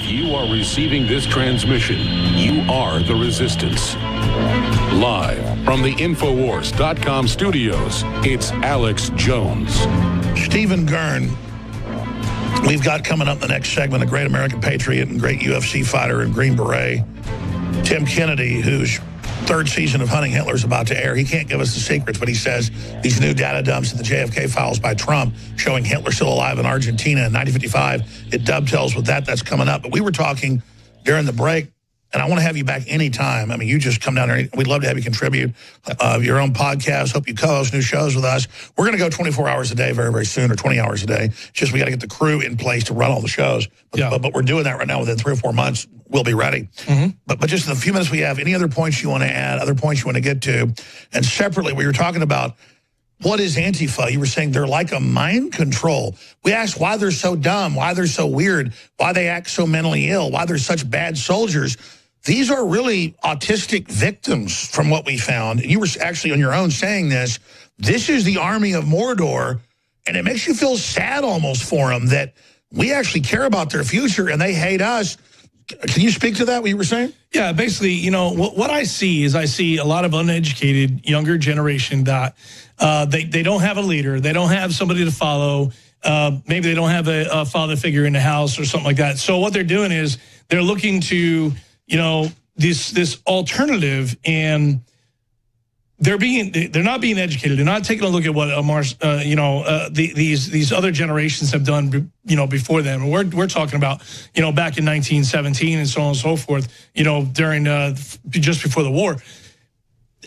If you are receiving this transmission, you are the resistance. Live from the Infowars.com studios, it's Alex Jones. Stephen Gurn, we've got coming up the next segment, a great American patriot and great UFC fighter and Green Beret, Tim Kennedy, whose third season of Hunting Hitler is about to air. He can't give us the secrets, but he says these new data dumps in the JFK files by Trump showing Hitler still alive in Argentina in 1955, it dovetails with that. That's coming up. But we were talking during the break, and I want to have you back anytime. I mean, you just come down there. We'd love to have you contribute your own podcast. Hope you co-host new shows with us. We're going to go 24 hours a day very, very soon, or 20 hours a day. It's just we got to get the crew in place to run all the shows. But we're doing that right now. Within 3 or 4 months, we'll be ready. But just in the few minutes we have, any other points you want to add, other points you want to get to? And separately, we were talking about what is Antifa? You were saying they're like a mind control. We asked why they're so dumb, why they're so weird, why they act so mentally ill, why they're such bad soldiers. These are really autistic victims from what we found. And you were actually on your own saying this. This is the army of Mordor, and it makes you feel sad almost for them that we actually care about their future and they hate us. Can you speak to that, what you were saying? Yeah, basically, you know, what I see is I see a lot of uneducated younger generation that they don't have a leader. They don't have somebody to follow. Maybe they don't have a father figure in the house or something like that. So what they're doing is they're looking to, you know, this alternative, and they're not being educated. They're not taking a look at what these other generations have done, you know, before them. And we're talking about, you know, back in 1917 and so on and so forth, you know, during just before the war.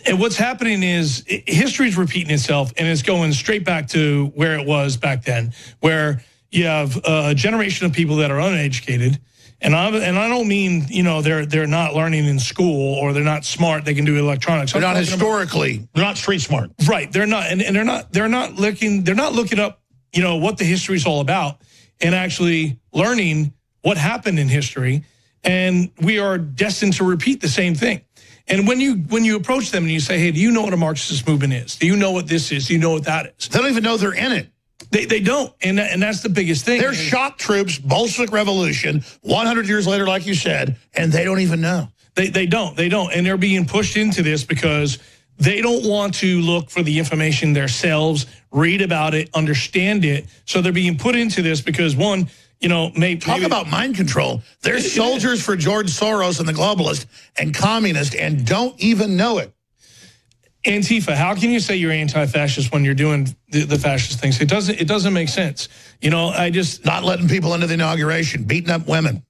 And what's happening is history is repeating itself, and it's going straight back to where it was back then, where you have a generation of people that are uneducated. And I don't mean, you know, they're not learning in school or they're not smart. They can do electronics. They're not historically. They're not street smart. Right. They're not, and they're not looking up, you know, what the history is all about and actually learning what happened in history. And we are destined to repeat the same thing. And when you approach them and you say, hey, do you know what a Marxist movement is? Do you know what this is? Do you know what that is? They don't even know they're in it. They don't, and that's the biggest thing. They're shock troops, Bolshevik Revolution, 100 years later, like you said, and they don't even know. They don't, and they're being pushed into this because they don't want to look for the information themselves, read about it, understand it. So they're being put into this because, one, you know, talk about mind control. They're soldiers for George Soros and the globalist and communist and don't even know it. Antifa, how can you say you're anti-fascist when you're doing the fascist things? It doesn't make sense. You know, not letting people into the inauguration, beating up women.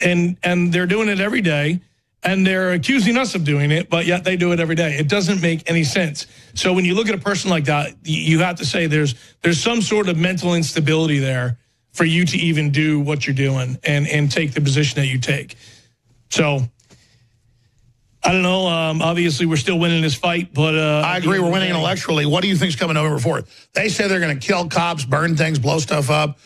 And they're doing it every day, and they're accusing us of doing it, but yet they do it every day. It doesn't make any sense. So when you look at a person like that, you have to say there's some sort of mental instability there for you to even do what you're doing and take the position that you take. So I don't know. Obviously, we're still winning this fight, but I agree. We're winning intellectually. What do you think's coming November 4th? They say they're going to kill cops, burn things, blow stuff up.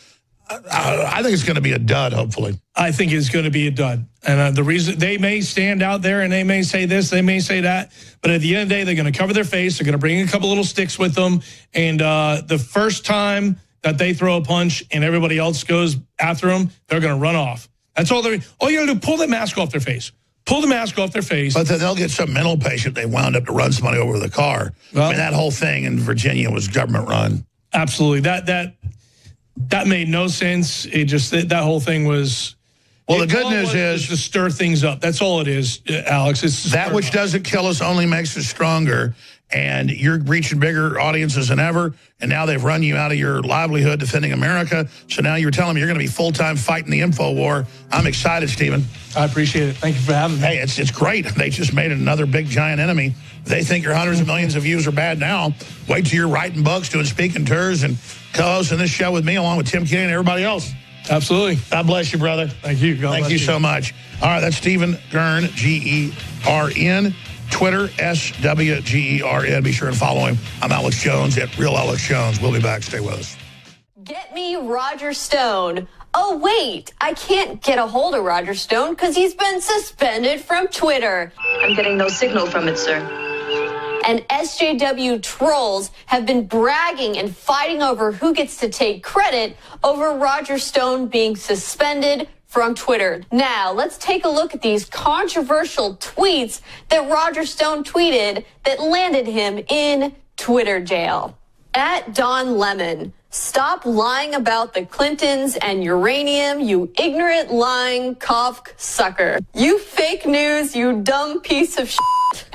I think it's going to be a dud, hopefully. I think it's going to be a dud. And the reason they may stand out there and they may say this, they may say that, but at the end of the day, they're going to cover their face. They're going to bring a couple little sticks with them. And the first time that they throw a punch and everybody else goes after them, they're going to run off. That's all you got to do, pull that mask off their face. Pull the mask off their face. But then they'll get some mental patient they wound up to run somebody over with a car. Well, I mean, that whole thing in Virginia was government run. Absolutely. That made no sense. It just, that whole thing was... Well, the good news is... to stir things up. That's all it is, Alex. It's that which doesn't kill us only makes us stronger. And you're reaching bigger audiences than ever. And now they've run you out of your livelihood defending America. So now you're telling me you're going to be full-time fighting the info war. I'm excited, Stephen. I appreciate it. Thank you for having me. Hey, it's great. They just made another big, giant enemy. They think your hundreds of millions of views are bad now. Wait till you're writing books, doing speaking tours, and co-hosting this show with me along with Tim Kennedy and everybody else. Absolutely. God bless you, brother. Thank you. Thank you so much. All right, that's Stephen Gurn, G-E-R-N. Twitter, SWGERN. Be sure and follow him. I'm Alex Jones at Real Alex Jones. We'll be back. Stay with us. Get me Roger Stone. Oh, wait, I can't get a hold of Roger Stone because he's been suspended from Twitter. I'm getting no signal from it, sir. And SJW trolls have been bragging and fighting over who gets to take credit over Roger Stone being suspended from Twitter. Now, let's take a look at these controversial tweets that Roger Stone tweeted that landed him in Twitter jail. At Don Lemon, stop lying about the Clintons and uranium, you ignorant, lying, cock-sucker. You fake news, you dumb piece of shit.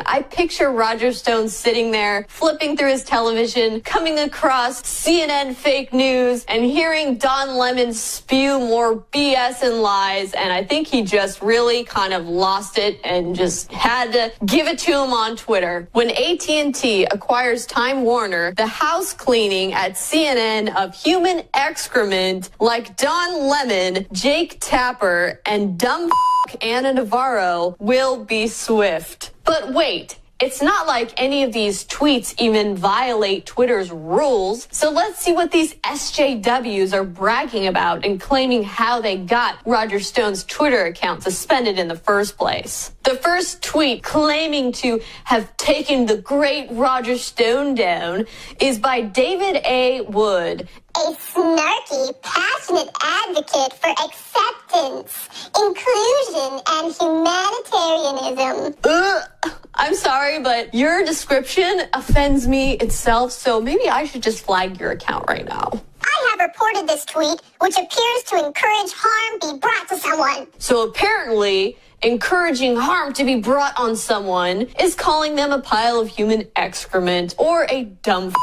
I picture Roger Stone sitting there, flipping through his television, coming across CNN fake news, and hearing Don Lemon spew more BS and lies, and I think he just really kind of lost it and just had to give it to him on Twitter. When AT&T acquires Time Warner, the house cleaning at CNN of human excrement like Don Lemon, Jake Tapper, and dumb Anna Navarro will be swift. But wait, it's not like any of these tweets even violate Twitter's rules. So let's see what these SJWs are bragging about and claiming how they got Roger Stone's Twitter account suspended in the first place. The first tweet claiming to have taken the great Roger Stone down is by David A. Wood, a snarky, passionate advocate for acceptance, inclusion, and humanitarianism. I'm sorry, but your description offends me itself, so maybe I should just flag your account right now. I have reported this tweet, which appears to encourage harm be brought to someone. So apparently, encouraging harm to be brought on someone is calling them a pile of human excrement, or a dumb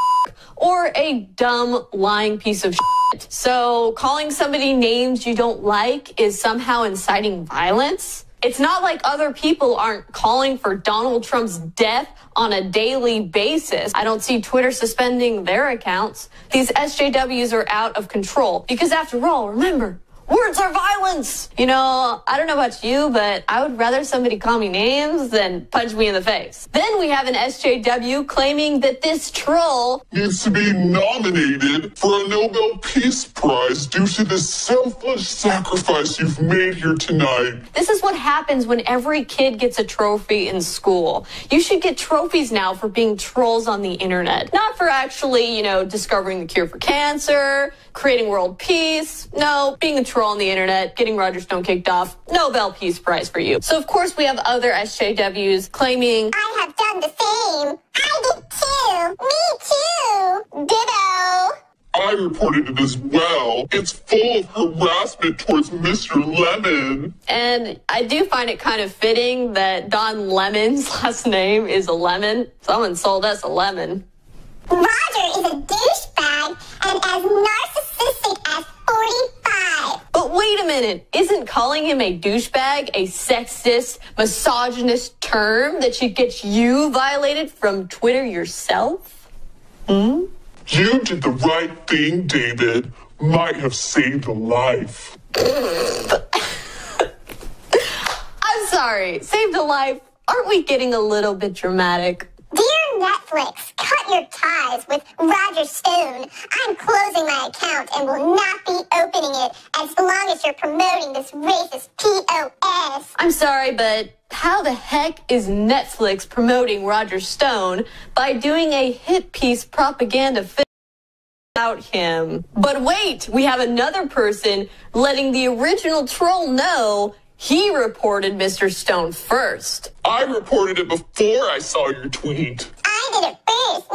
or a dumb lying piece of shit. So calling somebody names you don't like is somehow inciting violence? It's not like other people aren't calling for Donald Trump's death on a daily basis. I don't see Twitter suspending their accounts. These SJWs are out of control because after all, remember, words are violence. You know, I don't know about you, but I would rather somebody call me names than punch me in the face. Then we have an SJW claiming that this troll needs to be nominated for a Nobel Peace Prize due to the selfless sacrifice you've made here tonight. This is what happens when every kid gets a trophy in school. You should get trophies now for being trolls on the internet. Not for actually, you know, discovering the cure for cancer, creating world peace. No, being a troll on the internet, getting Roger Stone kicked off, Nobel Peace Prize for you. So of course we have other SJWs claiming, I have done the same. I did too. Me too. Ditto. I reported it as well. It's full of harassment towards Mr. Lemon. And I do find it kind of fitting that Don Lemon's last name is a lemon. Someone sold us a lemon. Roger is a douchebag and as narcissistic as 45. But wait a minute, isn't calling him a douchebag a sexist, misogynist term that should get you violated from Twitter yourself? You did the right thing, David. Might have saved a life. I'm sorry, saved a life? Aren't we getting a little bit dramatic? Dear Netflix, cut your ties with Roger Stone. I'm closing my account and will not be opening it as long as you're promoting this racist POS. I'm sorry, but how the heck is Netflix promoting Roger Stone by doing a hit piece propaganda film about him? But wait, we have another person letting the original troll know he reported Mr. Stone first. I reported it before I saw your tweet. I did it first.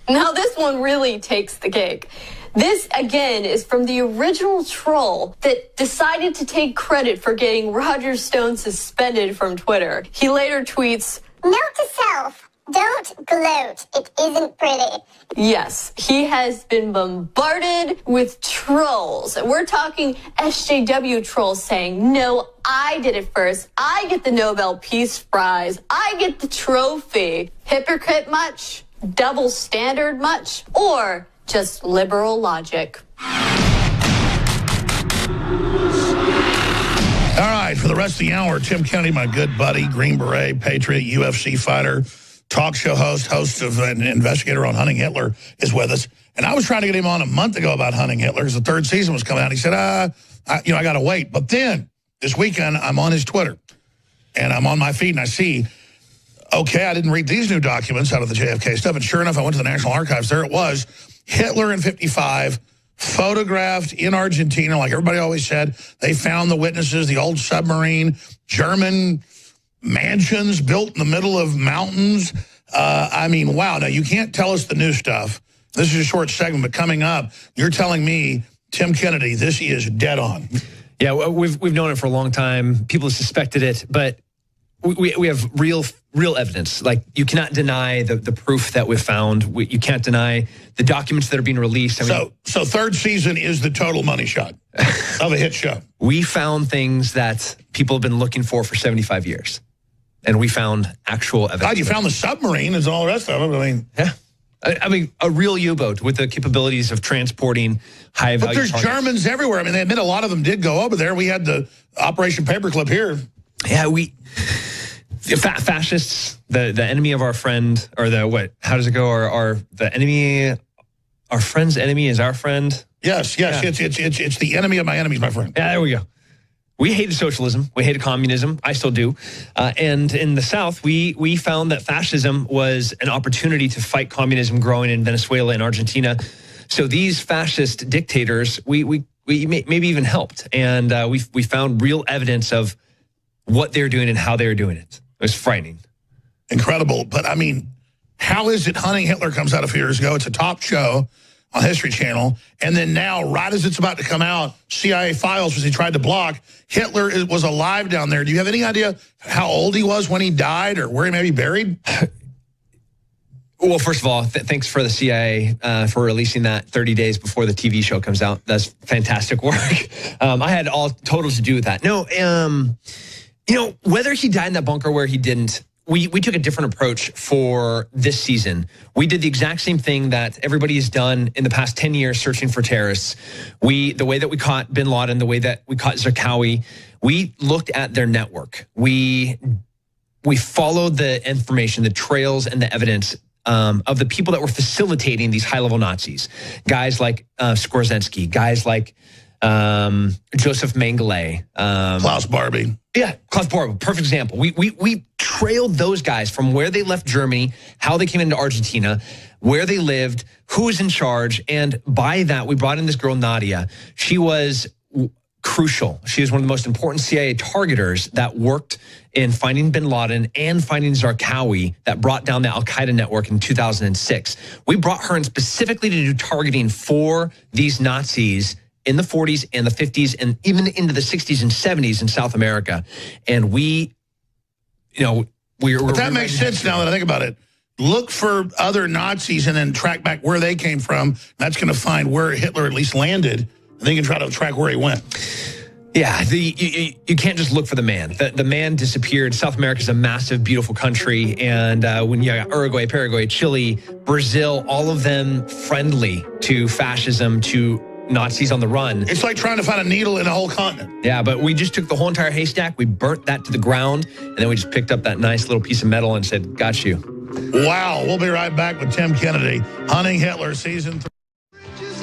Me. Now this one really takes the cake. This, again, is from the original troll that decided to take credit for getting Roger Stone suspended from Twitter. He later tweets, Note to self, don't gloat. It isn't pretty. Yes, he has been bombarded with trolls. We're talking SJW trolls saying, no, I did it first. I get the Nobel Peace Prize. I get the trophy. Hypocrite much? Double standard much? Or just liberal logic? All right, for the rest of the hour, Tim Kennedy, my good buddy, Green Beret, Patriot, UFC fighter, talk show host of an investigator on hunting Hitler, is with us. And I was trying to get him on a month ago about hunting Hitler because the third season was coming out. He said, I got to wait. But then this weekend, I'm on his Twitter and I'm on my feed and I see, okay, I didn't read these new documents out of the JFK stuff. And sure enough, I went to the National Archives. There it was. Hitler in 55 photographed in Argentina, like everybody always said. They found the witnesses, the old submarine, German mansions built in the middle of mountains. I mean, wow. Now, you can't tell us the new stuff. This is a short segment, but coming up, you're telling me, Tim Kennedy, this is dead on. Yeah, we've known it for a long time. People have suspected it, but we have real evidence. Like, you cannot deny the proof that we've found. You can't deny the documents that are being released. I mean, so third season is the total money shot of a hit show. We found things that people have been looking for 75 years. And we found actual evidence. God, you found the submarine and all the rest of it. I mean, yeah. I mean, a real U-boat with the capabilities of transporting high-value But there's targets. Germans everywhere. I mean, they admit a lot of them did go over there. We had the Operation Paperclip here. Yeah, the fascists, the enemy of our friend, or how does it go? Our the enemy, our friend's enemy is our friend. Yes, Yeah. it's the enemy of my enemies, my friend. Yeah, there we go. We hated socialism. We hated communism. I still do. And in the South, we found that fascism was an opportunity to fight communism growing in Venezuela and Argentina. So these fascist dictators, we maybe even helped. And we found real evidence of what they're doing and how they're doing it. It was frightening. Incredible. But, I mean, how is it Hunting Hitler comes out a few years ago? It's a top show on History Channel. And then now, right as it's about to come out, CIA files, which he tried to block, Hitler was alive down there. Do you have any idea how old he was when he died or where he may be buried? Well, first of all, thanks for the CIA for releasing that 30 days before the TV show comes out. That's fantastic work. I had all total to do with that. No, whether he died in that bunker where he didn't, we took a different approach for this season. We did the exact same thing that everybody has done in the past 10 years searching for terrorists. The way that we caught bin Laden, the way that we caught Zarqawi, we looked at their network. We followed the information, the trails and the evidence of the people that were facilitating these high-level Nazis. Guys like Skorzeny, guys like Joseph Mengele. Klaus Barbie. Yeah, Klaus Barbie, perfect example. We trailed those guys from where they left Germany, how they came into Argentina, where they lived, who was in charge, and by that, we brought in this girl, Nadia. She was crucial. She was one of the most important CIA targeters that worked in finding bin Laden and finding Zarqawi that brought down the Al-Qaeda network in 2006. We brought her in specifically to do targeting for these Nazis in the 40s and the 50s and even into the 60s and 70s in South America. And But that makes sense now that I think about it. Look for other Nazis and then track back where they came from. That's going to find where Hitler at least landed. And then you can try to track where he went. Yeah, you can't just look for the man. The man disappeared. South America is a massive, beautiful country. And when you got Uruguay, Paraguay, Chile, Brazil, all of them friendly to fascism, to Nazis on the run. It's like trying to find a needle in a whole continent. Yeah, but we just took the whole entire haystack, we burnt that to the ground, and then we just picked up that nice little piece of metal and said, got you. Wow. We'll be right back with Tim Kennedy, Hunting Hitler, Season 3.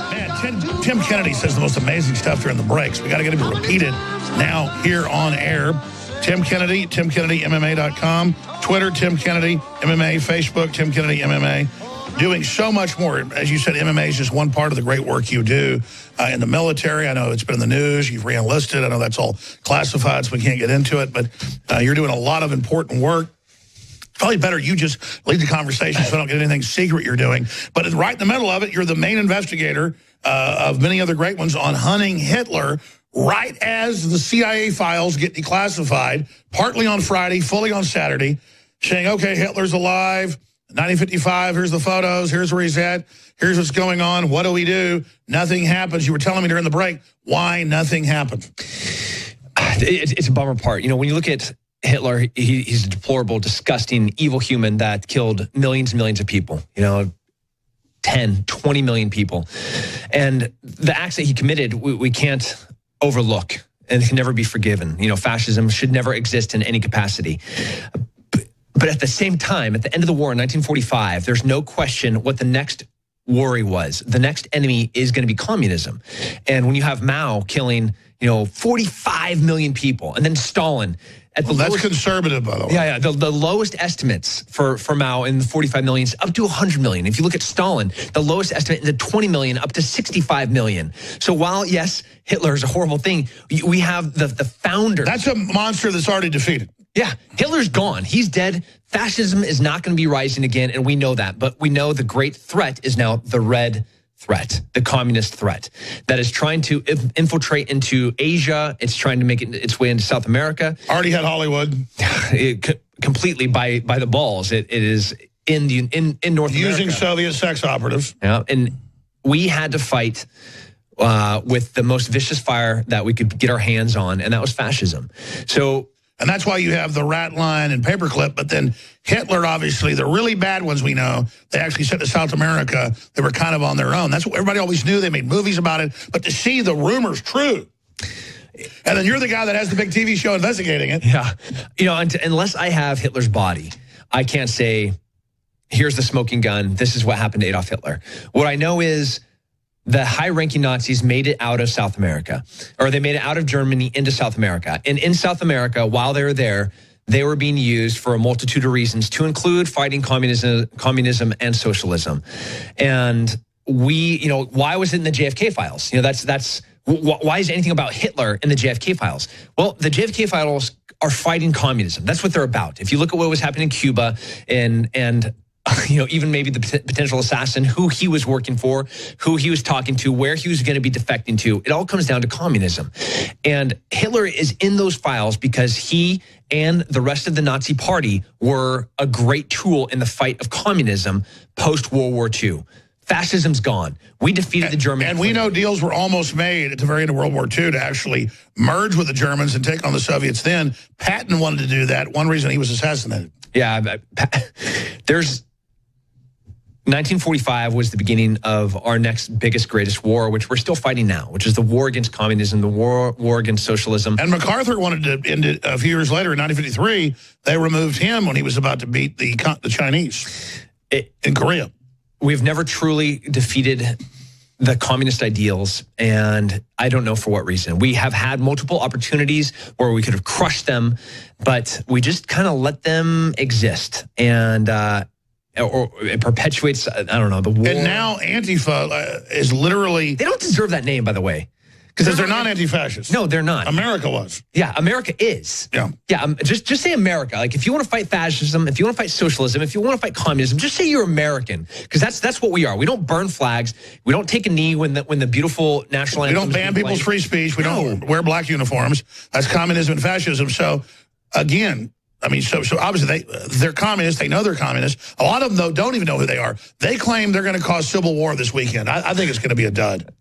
Man, Tim Kennedy says the most amazing stuff during the breaks. We got to get him to repeat it now here on air. Tim Kennedy, TimKennedyMMA.com, Twitter, Tim Kennedy MMA, Facebook, Tim Kennedy MMA. Doing so much more. As you said, MMA is just one part of the great work you do in the military. I know it's been in the news. You've re-enlisted. I know that's all classified, so we can't get into it. But you're doing a lot of important work. Probably better you just lead the conversation so I don't get anything secret you're doing. But right in the middle of it, you're the main investigator of many other great ones on Hunting Hitler, right as the CIA files get declassified, partly on Friday, fully on Saturday, saying, okay, Hitler's alive. 1955, here's the photos, here's where he's at, here's what's going on, what do we do? Nothing happens. You were telling me during the break, why nothing happened? It's a bummer part. When you look at Hitler, he's a deplorable, disgusting, evil human that killed millions and millions of people, 10, 20 million people. And the acts that he committed, we can't overlook and can never be forgiven. Fascism should never exist in any capacity. But at the same time, at the end of the war in 1945, there's no question what the next worry was. The next enemy is going to be communism. And when you have Mao killing, 45 million people, and then Stalin, at the That's lowest, conservative, by the way. Yeah. The lowest estimates for Mao in the 45 million is up to 100 million. If you look at Stalin, the lowest estimate is at 20 million, up to 65 million. So while, yes, Hitler is a horrible thing, we have the founder. That's a monster that's already defeated. Yeah, Hitler's gone. He's dead. Fascism is not going to be rising again, and we know that. But we know the great threat is now the red threat, the communist threat that is trying to infiltrate into Asia. It's trying to make its way into South America. Already had Hollywood. Completely by the balls. It is in North America. Using Soviet sex operatives. Yeah, and we had to fight with the most vicious fire that we could get our hands on, and that was fascism. And that's why you have the rat line and paperclip. But then Hitler, obviously, the really bad ones we know, they actually sent to South America. They were kind of on their own. That's what everybody always knew. They made movies about it. But to see the rumors true. And then you're the guy that has the big TV show investigating it. Yeah. Unless I have Hitler's body, I can't say, here's the smoking gun. This is what happened to Adolf Hitler. What I know is the high-ranking Nazis made it out of South America, or they made it out of Germany into South America. And in South America, while they were there, they were being used for a multitude of reasons, to include fighting communism and socialism. And why was it in the JFK files? That's why is anything about Hitler in the JFK files? Well, the JFK files are fighting communism. That's what they're about. If you look at what was happening in Cuba and even maybe the potential assassin, who he was working for, who he was talking to, where he was going to be defecting to. It all comes down to communism. And Hitler is in those files because he and the rest of the Nazi party were a great tool in the fight of communism post-World War II. Fascism's gone. We defeated the Germans. And we know deals were almost made at the very end of World War II to actually merge with the Germans and take on the Soviets then. Patton wanted to do that. One reason he was assassinated. Yeah, there's 1945 was the beginning of our next biggest, greatest war, which we're still fighting now, which is the war against communism, the war against socialism. And MacArthur wanted to end it a few years later in 1953. They removed him when he was about to beat the Chinese in Korea. We've never truly defeated the communist ideals, and I don't know for what reason. We have had multiple opportunities where we could have crushed them, but we just kind of let them exist. And or it perpetuates, I don't know, the war. And now Antifa is literally... They don't deserve that name, by the way. Because they're not anti-fascist. No, they're not. America was. Yeah, America is. Yeah. Yeah, just say America. Like, if you want to fight fascism, if you want to fight socialism, if you want to fight communism, just say you're American. Because that's what we are. We don't burn flags. We don't take a knee when the beautiful national anthem. We don't ban people's free speech. We don't wear black uniforms. That's communism and fascism. So, again... I mean, so obviously they're communists. They know they're communists. A lot of them, though, don't even know who they are. They claim they're going to cause civil war this weekend. I think it's going to be a dud.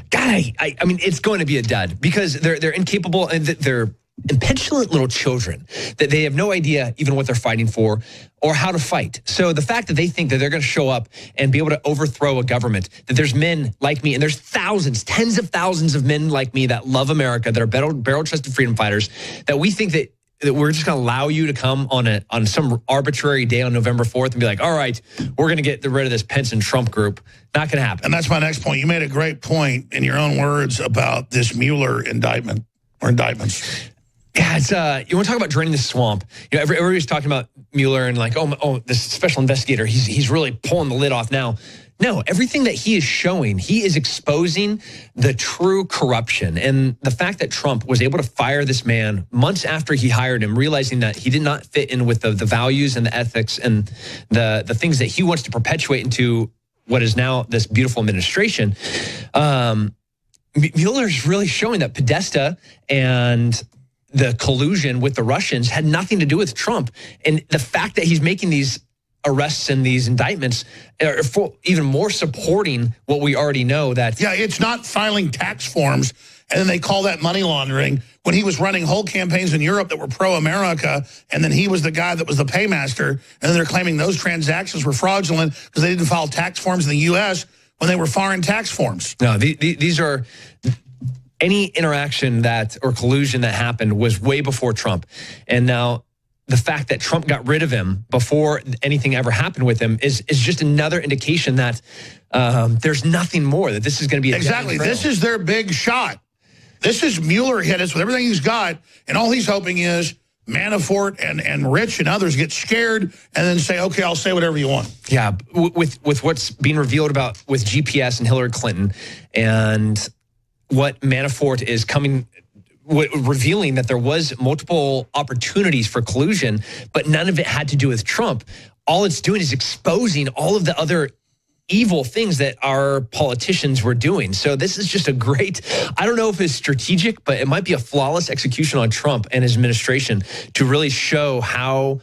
God, I mean, it's going to be a dud because they're incapable and they're impetulant little children that they have no idea even what they're fighting for or how to fight. So the fact that they think that they're going to show up and be able to overthrow a government, that there's men like me, and there's thousands, tens of thousands of men like me that love America, that are barrel-chested freedom fighters, that we think that we're just going to allow you to come on some arbitrary day on November 4th and be like, all right, we're going to get rid of this Pence and Trump group. Not going to happen. And that's my next point. You made a great point in your own words about this Mueller indictment or indictments. Yeah, it's you want to talk about draining the swamp. Everybody's talking about Mueller and like, oh, this special investigator, he's really pulling the lid off now. No, everything that he is showing, he is exposing the true corruption. And the fact that Trump was able to fire this man months after he hired him, realizing that he did not fit in with the values and the ethics and the things that he wants to perpetuate into what is now this beautiful administration. Mueller's really showing that Podesta and the collusion with the Russians had nothing to do with Trump. And the fact that he's making these arrests and these indictments are even more supporting what we already know. That it's not filing tax forms and then they call that money laundering when he was running whole campaigns in Europe that were pro-America, and then he was the guy that was the paymaster, and then they're claiming those transactions were fraudulent because they didn't file tax forms in the U.S. when they were foreign tax forms. No, these are... Any interaction or collusion that happened was way before Trump. And now the fact that Trump got rid of him before anything ever happened with him is just another indication that there's nothing more, that this is going to be exactly. This is their big shot. This is Mueller hit us with everything he's got, and all he's hoping is Manafort and Rich and others get scared and then say, okay, I'll say whatever you want. Yeah, with what's being revealed about with GPS and Hillary Clinton and what Manafort is revealing that there was multiple opportunities for collusion, but none of it had to do with Trump. All it's doing is exposing all of the other evil things that our politicians were doing. So this is just a great, I don't know if it's strategic, but it might be a flawless execution on Trump and his administration to really show how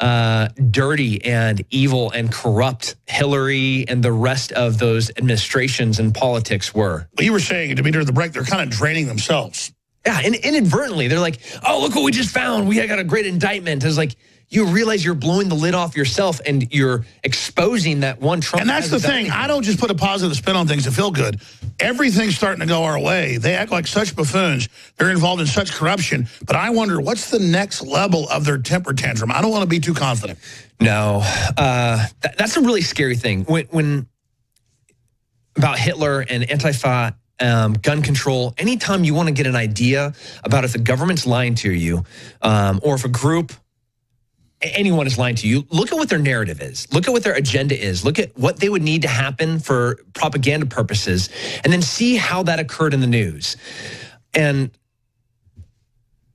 dirty and evil and corrupt Hillary and the rest of those administrations and politics were. Well, you were saying, to me during the break, they're kind of draining themselves. Yeah, and inadvertently, they're like, oh, look what we just found. We got a great indictment. It's like, you realize you're blowing the lid off yourself and you're exposing that one Trump. And that's the thing. I don't just put a positive spin on things to feel good. Everything's starting to go our way. They act like such buffoons. They're involved in such corruption. But I wonder, what's the next level of their temper tantrum? I don't want to be too confident. No, that's a really scary thing. When about Hitler and Antifa, gun control, anytime you want to get an idea about if the government's lying to you or if a group, anyone is lying to you, look at what their narrative is. Look at what their agenda is. Look at what they would need to happen for propaganda purposes, and then see how that occurred in the news. And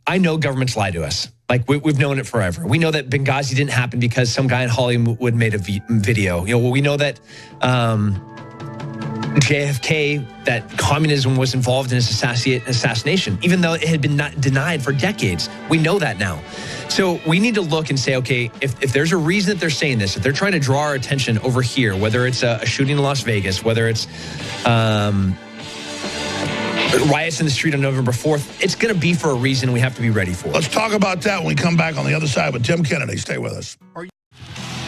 I know governments lie to us. Like, we've known it forever. We know that Benghazi didn't happen because some guy in Hollywood made a video. You know, we know that JFK, that communism was involved in his assassination, even though it had been denied for decades. We know that now. So we need to look and say, okay, if there's a reason that they're saying this, if they're trying to draw our attention over here, whether it's a shooting in Las Vegas, whether it's riots in the street on November 4th, it's going to be for a reason. We have to be ready for it. Let's talk about that when we come back on the other side with Tim Kennedy. Stay with us.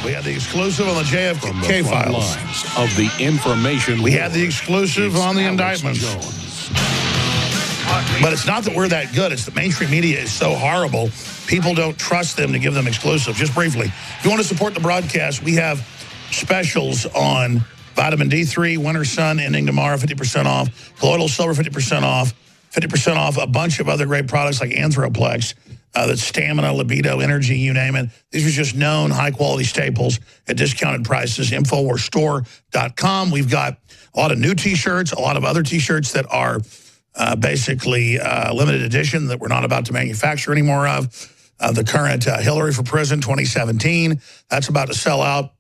We had the exclusive on the JFK files. Of the information. We had the exclusive on the indictments. But it's not that we're that good. It's that mainstream media is so horrible. People don't trust them to give them exclusive. Just briefly, if you want to support the broadcast, we have specials on vitamin D3, Winter Sun, ending tomorrow, 50% off. Colloidal silver, 50% off. 50% off a bunch of other great products like Anthroplex. That's stamina, libido, energy, you name it. These are just known high-quality staples at discounted prices. InfoWarsStore.com. We've got a lot of new T-shirts, a lot of other T-shirts that are basically limited edition that we're not about to manufacture any more of. The current Hillary for Prison 2017, that's about to sell out.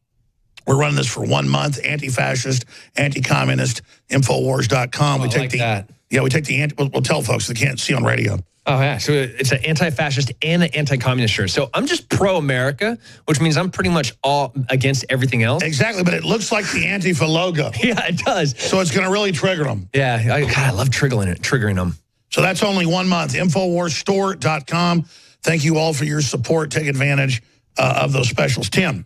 We're running this for 1 month. Anti-fascist, anti-communist, InfoWars.com. We take that. Yeah, we take the we'll tell folks they can't see on radio. Oh, yeah. So it's an anti-fascist and an anti-communist shirt. So I'm just pro-America, which means I'm pretty much all against everything else. Exactly, but it looks like the Antifa logo. Yeah, it does. So it's going to really trigger them. Yeah, I love triggering them. So that's only 1 month. InfoWarsStore.com. Thank you all for your support. Take advantage of those specials. Tim,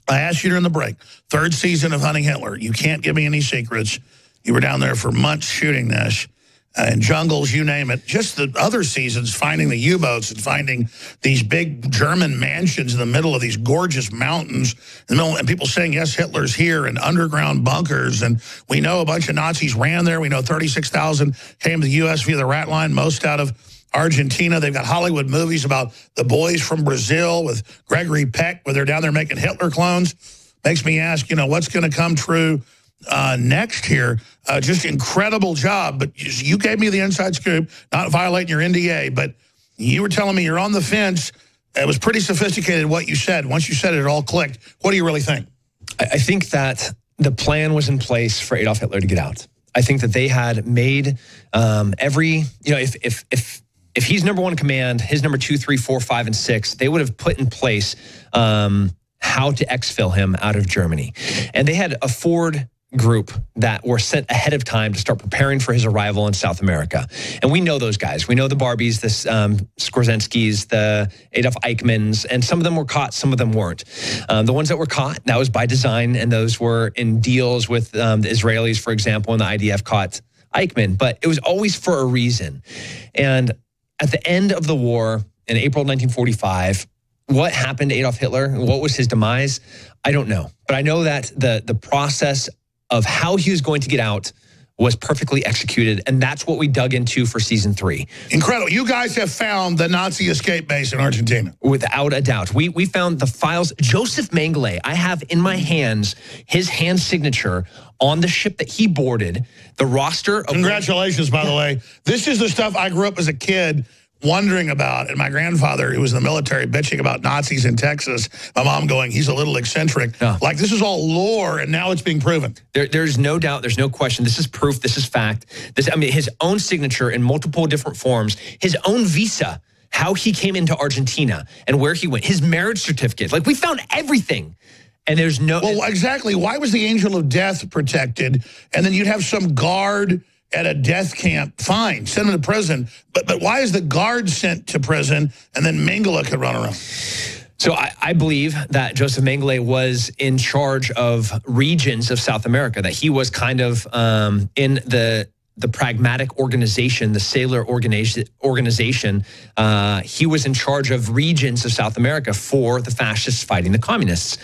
I asked you during the break, 3rd season of Hunting Hitler. You can't give me any secrets. You were down there for months shooting this. In jungles, you name it. Just the other seasons, finding the U-boats and finding these big German mansions in the middle of these gorgeous mountains. And people saying, yes, Hitler's here, and underground bunkers. And we know a bunch of Nazis ran there. We know 36,000 came to the U.S. via the rat line, most out of Argentina. They've got Hollywood movies about the boys from Brazil with Gregory Peck, where they're down there making Hitler clones. Makes me ask, what's going to come true next here. Just incredible job. But you gave me the inside scoop, not violating your NDA, but you were telling me you're on the fence. It was pretty sophisticated what you said. Once you said it, it all clicked. What do you really think? I think that the plan was in place for Adolf Hitler to get out. I think that they had made if he's number 1 command, his number 2, 3, 4, 5, and 6, they would have put in place how to exfil him out of Germany. And they had a Ford group that were sent ahead of time to start preparing for his arrival in South America. And we know those guys. We know the Barbies, the Skorzynskis, the Adolf Eichmanns, and some of them were caught, some of them weren't. The ones that were caught, that was by design, and those were in deals with the Israelis, for example, and the IDF caught Eichmann. But it was always for a reason. And at the end of the war, in April 1945, what happened to Adolf Hitler? What was his demise? I don't know. But I know that the process of how he was going to get out was perfectly executed, and that's what we dug into for season 3. Incredible. You guys have found the Nazi escape base in Argentina. Without a doubt. We found the files. Joseph Mengele, I have in my hands his hand signature on the ship that he boarded, the roster of... Congratulations, by the way. This is the stuff I grew up as a kid wondering about, and my grandfather, who was in the military, bitching about Nazis in Texas. My mom going, he's a little eccentric. Like, this is all lore, and now it's being proven. There's no doubt. There's no question. This is proof. This is fact. I mean, his own signature in multiple different forms, his own visa, how he came into Argentina and where he went, his marriage certificate. Like, we found everything. And there's no... Well, exactly. Why was the angel of death protected? And then you'd have some guard at a death camp. Fine, send him to prison. But why is the guard sent to prison and then Mengele could run around? So I believe that Joseph Mengele was in charge of regions of South America, that he was kind of in the pragmatic organization, the sailor organization. He was in charge of regions of South America for the fascists fighting the communists.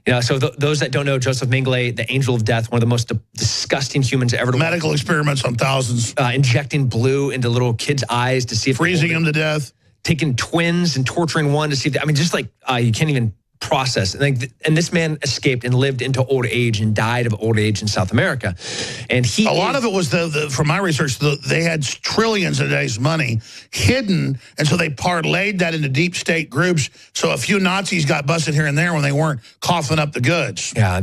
You know, so those that don't know, Joseph Mengele, the angel of death, one of the most disgusting humans ever. Medical experiments on thousands. Injecting blue into little kids' eyes to see if... Freezing them to death. Taking twins and torturing one to see if... I mean, just like you can't even process. And this man escaped and lived into old age and died of old age in South America. And a lot of it was from my research, they had trillions of days money hidden, and so they parlayed that into deep state groups. So a few Nazis got busted here and there when they weren't coughing up the goods. Yeah,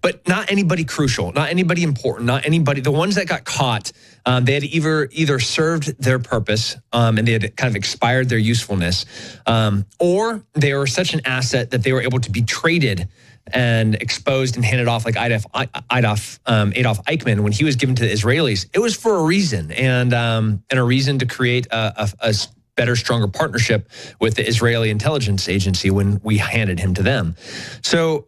but not anybody crucial, not anybody important, not anybody. The ones that got caught, they had either served their purpose and they had kind of expired their usefulness, or they were such an asset that they were able to be traded and exposed and handed off, like Adolf Eichmann, when he was given to the Israelis. It was for a reason, and a reason to create a better, stronger partnership with the Israeli intelligence agency when we handed him to them. So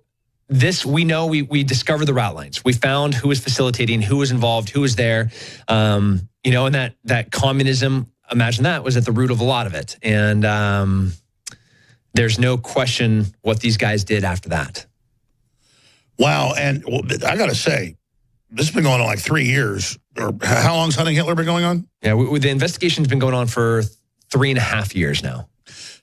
this, we know, we discovered the route lines. We found who was facilitating, who was involved, who was there, you know, and that communism, imagine that, was at the root of a lot of it. And there's no question what these guys did after that. Wow. And I got to say, this has been going on like 3 years. Or how long's Hunting Hitler been going on? Yeah, the investigation's been going on for 3.5 years now.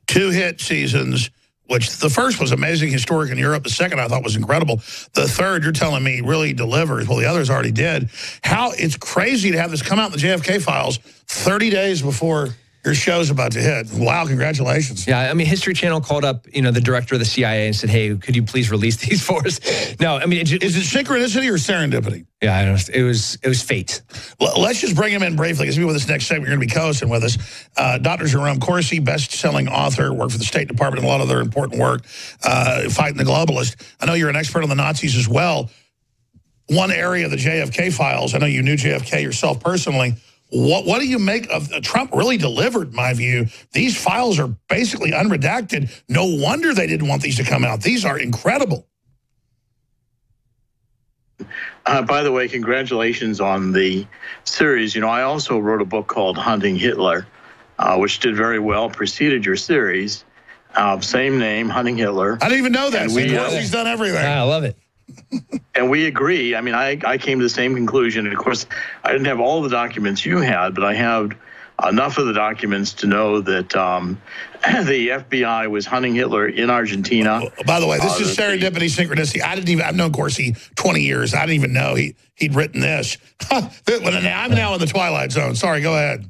2 hit seasons, which the first was amazing, historic in Europe. The second I thought was incredible. The third, you're telling me, really delivers. Well, the others already did. How it's crazy to have this come out in the JFK files 30 days before your show's about to hit. Wow, congratulations. Yeah, I mean, History Channel called up, you know, the director of the CIA and said, hey, could you please release these for us? No, I mean... Is it synchronicity or serendipity? Yeah, I don't know. It was fate. Well, let's just bring him in briefly, because with this next segment, you're going to be co-hosting with us. Dr. Jerome Corsi, best-selling author, worked for the State Department and a lot of other important work, fighting the globalist. I know you're an expert on the Nazis as well. One area of the JFK files, I know you knew JFK yourself personally. What do you make of Trump? Really delivered, in my view. These files are basically unredacted. No wonder they didn't want these to come out. These are incredible. By the way, congratulations on the series. You know, I also wrote a book called Hunting Hitler, which did very well, preceded your series. Same name, Hunting Hitler. I didn't even know that. He's done everything. I love it. And we agree. I mean, I came to the same conclusion. And of course, I didn't have all the documents you had, but I have enough of the documents to know that the FBI was hunting Hitler in Argentina. By the way, this is serendipity, synchronicity. I've known Corsi 20 years. I didn't even know he'd written this. I'm now in the twilight zone. Sorry, go ahead.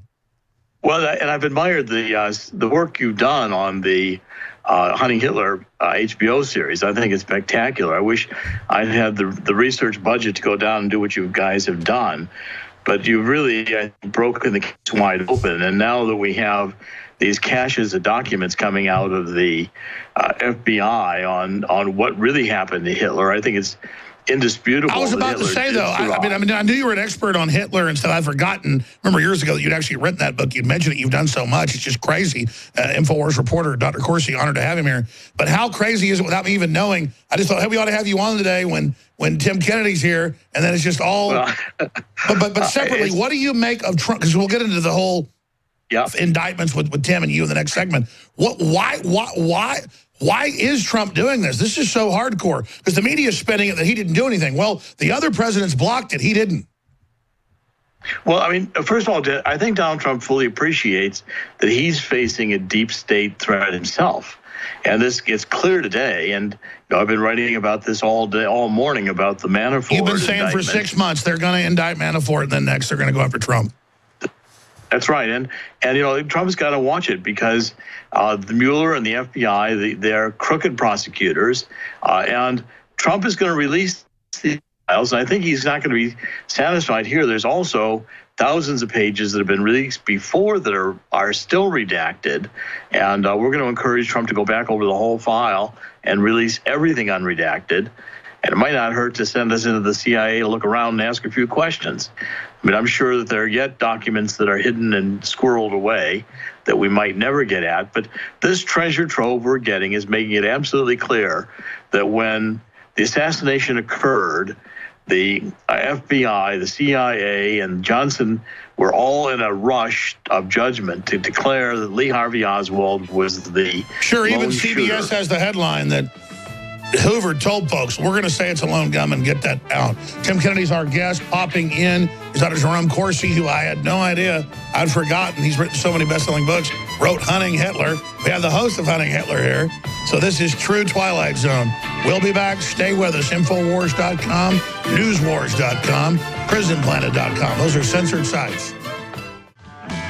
Well, and I've admired the work you've done on the Hunting Hitler HBO series. I think it's spectacular. I wish I'd had the research budget to go down and do what you guys have done. But you've really broken the case wide open. And now that we have these caches of documents coming out of the FBI on what really happened to Hitler, I think it's indisputable. I was about to say, though, I mean, I knew you were an expert on Hitler and stuff. I'd forgotten. Remember years ago that you'd actually written that book. You'd mentioned it. You've done so much. It's just crazy. InfoWars reporter, Dr. Corsi, honored to have him here. But how crazy is it without me even knowing? I just thought, hey, we ought to have you on today when Tim Kennedy's here. And then it's just all... But separately, what do you make of Trump? Because we'll get into the whole indictments with Tim and you in the next segment. Why is Trump doing this? This is so hardcore because the media is spinning it that he didn't do anything. Well, the other presidents blocked it. He didn't. Well, I mean, first of all, I think Donald Trump fully appreciates that he's facing a deep state threat himself. And this gets clear today. And I've been writing about this all day, all morning, about the Manafort. You've been saying for 6 months they're going to indict Manafort, and then next they're going to go after Trump. That's right. And Trump's got to watch it because the Mueller and the FBI, they're crooked prosecutors. And Trump is going to release the files. And I think he's not going to be satisfied here. There's also thousands of pages that have been released before that are still redacted. And we're going to encourage Trump to go back over the whole file and release everything unredacted. And it might not hurt to send us into the CIA to look around and ask a few questions. I mean, I'm sure that there are yet documents that are hidden and squirreled away that we might never get at. But this treasure trove we're getting is making it absolutely clear that when the assassination occurred, the FBI, the CIA, and Johnson were all in a rush of judgment to declare that Lee Harvey Oswald was the Sure, even CBS shooter. has the headline that Hoover told folks, we're going to say it's a lone gunman, get that out. Tim Kennedy's our guest. Popping in is Dr. Jerome Corsi, who I had no idea, I'd forgotten. He's written so many best-selling books, wrote Hunting Hitler. We have the host of Hunting Hitler here. So this is True Twilight Zone. We'll be back. Stay with us. Infowars.com, newswars.com, prisonplanet.com. Those are censored sites.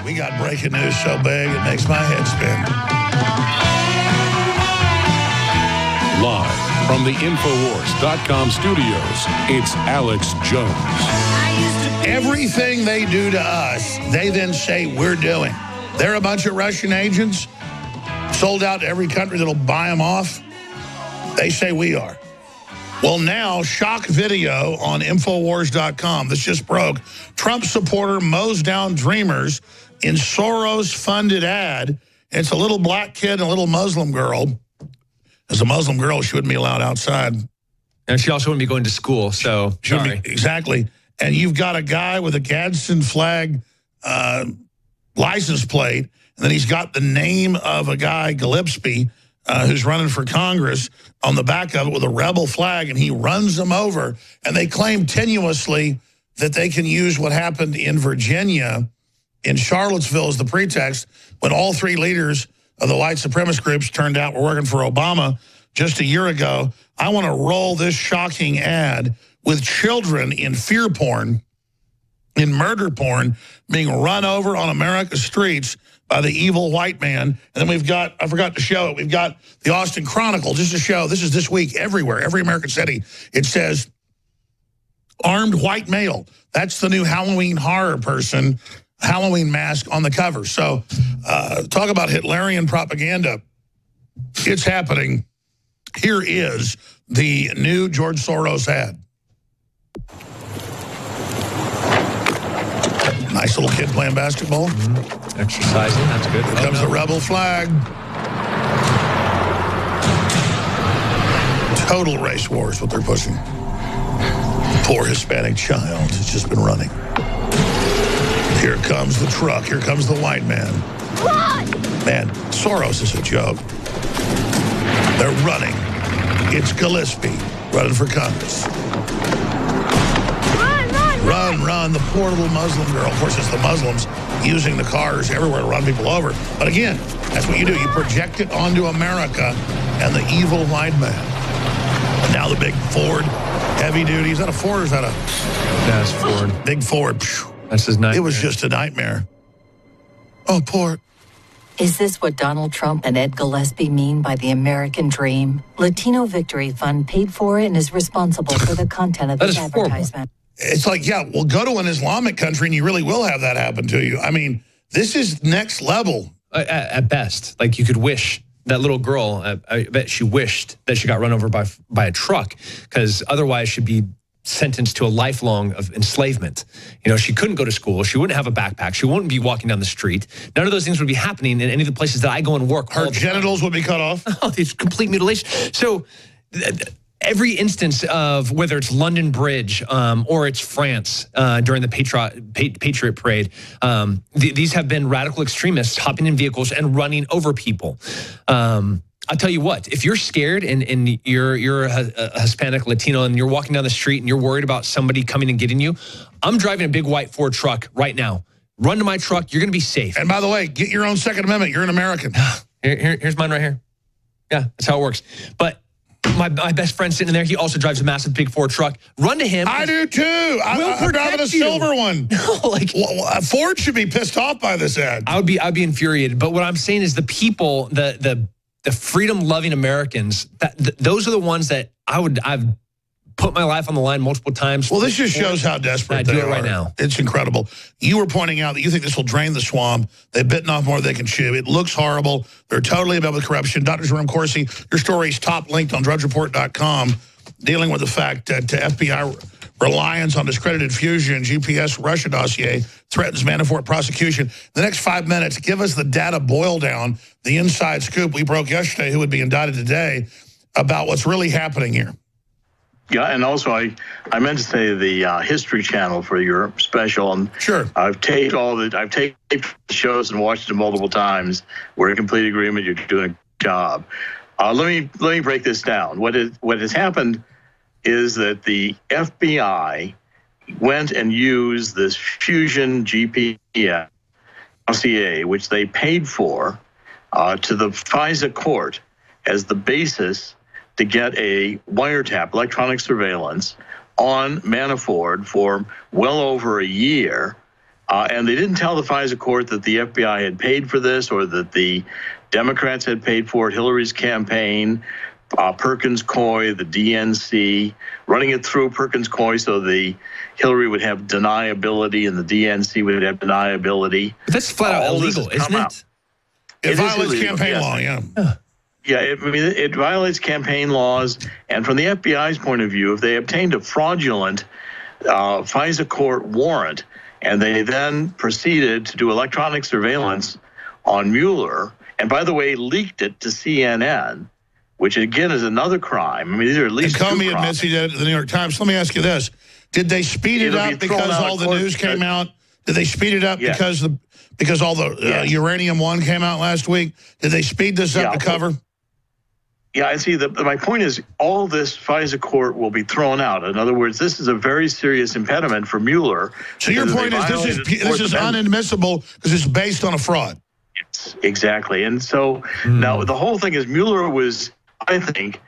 We got breaking news so big, it makes my head spin. Live from the Infowars.com studios, it's Alex Jones. Everything they do to us, they then say we're doing. They're a bunch of Russian agents sold out to every country that'll buy them off. They say we are. Well, now, shock video on Infowars.com. This just broke. Trump supporter mows down dreamers in Soros-funded ad. It's a little black kid and a little Muslim girl. As a Muslim girl, she wouldn't be allowed outside. And she also wouldn't be going to school, so sorry. Exactly. And you've got a guy with a Gadsden flag license plate, and then he's got the name of a guy, Gillespie, who's running for Congress on the back of it with a rebel flag, and he runs them over. And they claim tenuously that they can use what happened in Virginia, in Charlottesville, as the pretext, when all three leaders of the white supremacist groups turned out were working for Obama just a year ago. I want to roll this shocking ad with children in fear porn, in murder porn, being run over on America's streets by the evil white man. And then we've got, I forgot to show it, we've got the Austin Chronicle, just to show, this is this week everywhere, every American city. It says, armed white male. That's the new Halloween horror person, Halloween mask on the cover. So talk about Hitlerian propaganda. It's happening. Here is the new George Soros ad. Nice little kid playing basketball. Mm-hmm. Exercising, that's good. Here comes the rebel flag. Total race war is what they're pushing. Poor Hispanic child has just been running. Here comes the truck. Here comes the white man. Run! Man, Soros is a joke. They're running. It's Gillespie running for Congress. Run, the poor little Muslim girl. Of course, it's the Muslims using the cars everywhere to run people over. But again, that's what you do. You project it onto America and the evil white man. And now the big Ford heavy duty. Is that a Ford or is that a... That's Ford. Big Ford. That's his nightmare. It was just a nightmare. Oh, poor... Is this what Donald Trump and Ed Gillespie mean by the American dream? Latino Victory Fund paid for it and is responsible for the content of this advertisement. It's like, yeah, well, go to an Islamic country and you really will have that happen to you. I mean, this is next level. At best, like you could wish that little girl, I bet she wished that she got run over by a truck, because otherwise she'd be sentenced to a lifelong of enslavement. You know, she couldn't go to school. She wouldn't have a backpack. She wouldn't be walking down the street. None of those things would be happening in any of the places that I go and work. Her genitals would be cut off. Oh, it's complete mutilation. So every instance of whether it's London Bridge or it's France during the Patriot Parade, these have been radical extremists hopping in vehicles and running over people. I'll tell you what, if you're scared and you're a Hispanic Latino and you're walking down the street and you're worried about somebody coming and getting you, I'm driving a big white Ford truck right now. Run to my truck. You're going to be safe. And by the way, get your own Second Amendment. You're an American. Here's mine right here. Yeah, that's how it works. But my best friend sitting in there, he also drives a massive big Ford truck. Run to him. I do too. I'm driving a silver one. No, Ford should be pissed off by this ad. I'd be infuriated. But what I'm saying is the people, the freedom-loving Americans, those are the ones that I've put my life on the line multiple times. Well, this just shows how desperate they are. I do it right now. It's incredible. You were pointing out that you think this will drain the swamp. They've bitten off more than they can chew. It looks horrible. They're totally above with corruption. Dr. Jerome Corsi, your story's top linked on drudgereport.com, dealing with the fact that FBI reliance on discredited fusion GPS Russia dossier threatens Manafort prosecution. The next 5 minutes, give us the data boil down, the inside scoop we broke yesterday, who would be indicted today, about what's really happening here. Yeah, and also I meant to say the History Channel for your special. And sure, I've taped the shows and watched them multiple times. We're in complete agreement. You're doing a job. Let me break this down. What has happened is that the FBI went and used this fusion GPS dossier, which they paid for, to the FISA court as the basis to get a wiretap, electronic surveillance, on Manafort for well over a year. And they didn't tell the FISA court that the FBI had paid for this or that the Democrats had paid for it, Hillary's campaign, Perkins Coie, the DNC, running it through Perkins Coie so the Hillary would have deniability and the DNC would have deniability. But that's flat out illegal, isn't it? It violates campaign law, yeah. Yeah, it violates campaign laws. And from the FBI's point of view, if they obtained a fraudulent FISA court warrant and they then proceeded to do electronic surveillance on Mueller, and by the way, leaked it to CNN, which again is another crime. I mean, these are at least two crimes. Comey admits he did it to the New York Times. Let me ask you this. Did they speed it up because all the news came out? Did they speed it up because all the Uranium One came out last week? Did they speed this up to cover? Yeah, I see. My point is all this FISA court will be thrown out. In other words, this is a very serious impediment for Mueller. So your point is this is unadmissible because it's based on a fraud. Yes, exactly. And so now the whole thing is Mueller was, I think,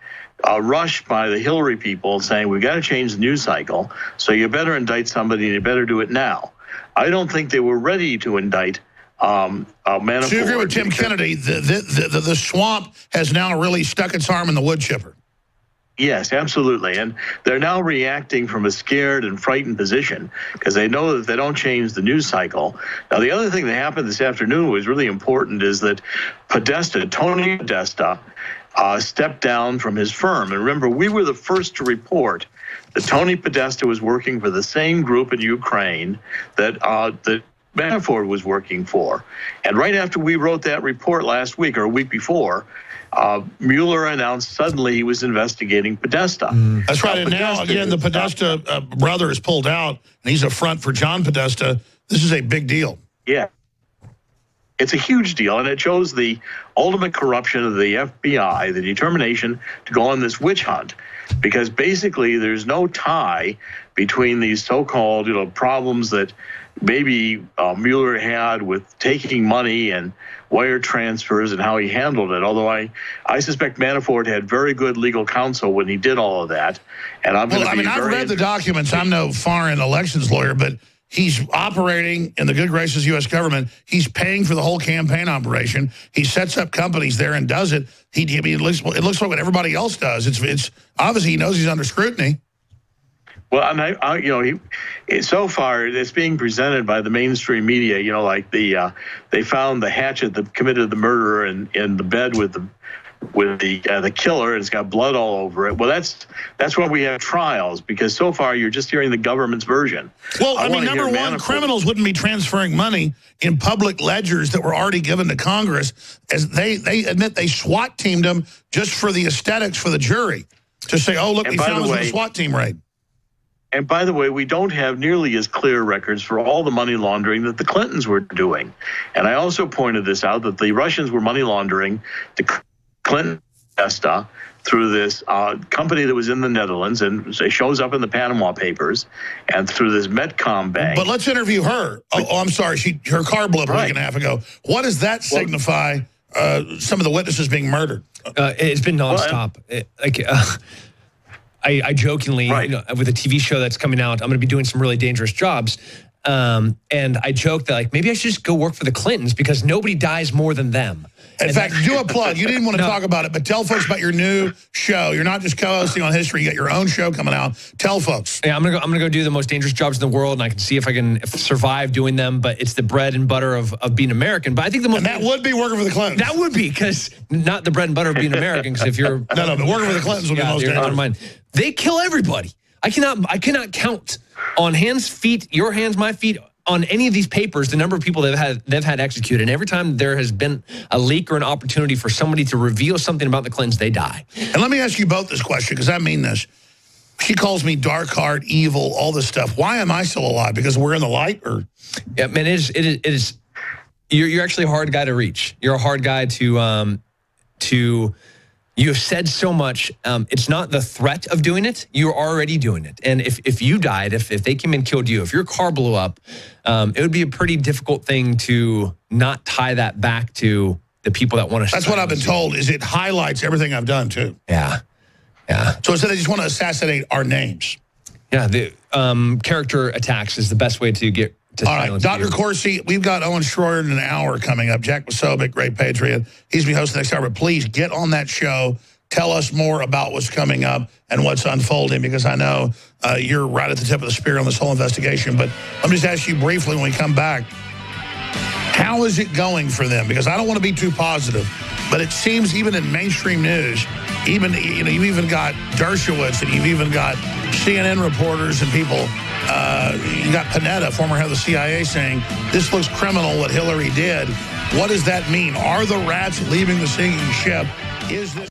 rushed by the Hillary people saying, we've got to change the news cycle, so you better indict somebody and you better do it now. I don't think they were ready to indict Manafort. So you agree with Tim Kennedy, the swamp has now really stuck its arm in the wood chipper? Yes, absolutely. And they're now reacting from a scared and frightened position because they know that if they don't change the news cycle. Now, the other thing that happened this afternoon was really important is that Tony Podesta, stepped down from his firm. And remember, we were the first to report that Tony Podesta was working for the same group in Ukraine that Manafort was working for. And right after we wrote that report last week or a week before, Mueller announced suddenly he was investigating Podesta. That's right. And now, again, the Podesta brother is pulled out, and he's a front for John Podesta. This is a big deal. Yeah. It's a huge deal, and it shows the ultimate corruption of the FBI, the determination to go on this witch hunt, because basically there's no tie between these so-called problems that maybe Mueller had with taking money and wire transfers and how he handled it. Although I suspect Manafort had very good legal counsel when he did all of that. And I've read the documents. I'm no foreign elections lawyer, but he's operating in the good graces of the U.S. government. He's paying for the whole campaign operation. He sets up companies there and does it. It looks like what everybody else does. It's obviously he knows he's under scrutiny. Well, and so far it's being presented by the mainstream media. Like they found the hatchet that committed the murder in the bed with the killer, and it's got blood all over it. Well, that's why we have trials, because so far you're just hearing the government's version. Well, I mean, number one, criminals wouldn't be transferring money in public ledgers that were already given to Congress, as they admit they SWAT teamed them just for the aesthetics for the jury to say, oh, look, we found a SWAT team raid. And by the way, we don't have nearly as clear records for all the money laundering that the Clintons were doing. And I also pointed this out, that the Russians were money laundering the Clinton through this company that was in the Netherlands, and it shows up in the Panama Papers, and through this Metcom bank. But let's interview her. Oh, I'm sorry. Her car blew up a week and a half ago. What does that signify, some of the witnesses being murdered? It's been nonstop. I jokingly, with a TV show that's coming out, I'm going to be doing some really dangerous jobs. And I joked that, like, maybe I should just go work for the Clintons because nobody dies more than them. In fact, do a plug. You didn't want to talk about it, but tell folks about your new show. You're not just co-hosting on History. You got your own show coming out. Tell folks. Yeah, I'm gonna go do the most dangerous jobs in the world, and I can see if I can survive doing them. But it's the bread and butter of being American. But I think the most that would be working for the Clintons. That would be, because not the bread and butter of being American. Because if you're no, but working for the Clintons would be the most dangerous. Never mind. They kill everybody. I cannot count on hands, feet, your hands, my feet, on any of these papers, the number of people they've had executed. And every time there has been a leak or an opportunity for somebody to reveal something about the Clintons, they die. And let me ask you both this question, because I mean this. She calls me dark heart, evil, all this stuff. Why am I still alive? Because we're in the light? Or yeah, man, it is. You're actually a hard guy to reach. You're a hard guy to. You have said so much. It's not the threat of doing it. You're already doing it. And if you died, if they came and killed you, if your car blew up, it would be a pretty difficult thing to not tie that back to the people that want to. That's what I've been told, is it highlights everything I've done, too. Yeah. Yeah. So instead they just want to assassinate our names. Yeah, the character attacks is the best way to get to all right, Dr. Corsi, we've got Owen Schroyer in an hour coming up. Jack Posobiec, great patriot. He's going to be hosting next hour. But please get on that show. Tell us more about what's coming up and what's unfolding, because I know you're right at the tip of the spear on this whole investigation. But let me just ask you briefly when we come back, how is it going for them? Because I don't want to be too positive, but it seems even in mainstream news, even you've even got Dershowitz and you've even got CNN reporters and people. You got Panetta, former head of the CIA, saying this looks criminal what Hillary did. What does that mean? Are the rats leaving the sinking ship? Is this